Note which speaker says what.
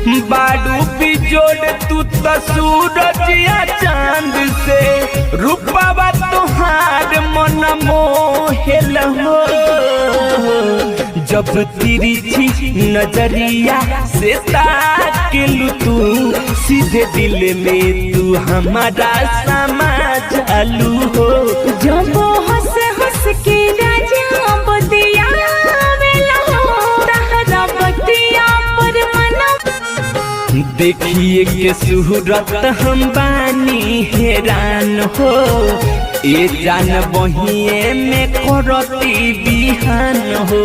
Speaker 1: बाडू बिजोड़ तू तो सूरजिया चांद से रूपावा तुहार मन मोहेल हो। जब तिरछी नजरिया से ताकिलू तू सीधे दिल में तू हमारा समा जालू हो।
Speaker 2: जब हंस हंस के राजा बतिया
Speaker 1: देखिए के सूरत हम बानी हैरान हो। ए जान बहिए में करती बिहान हो।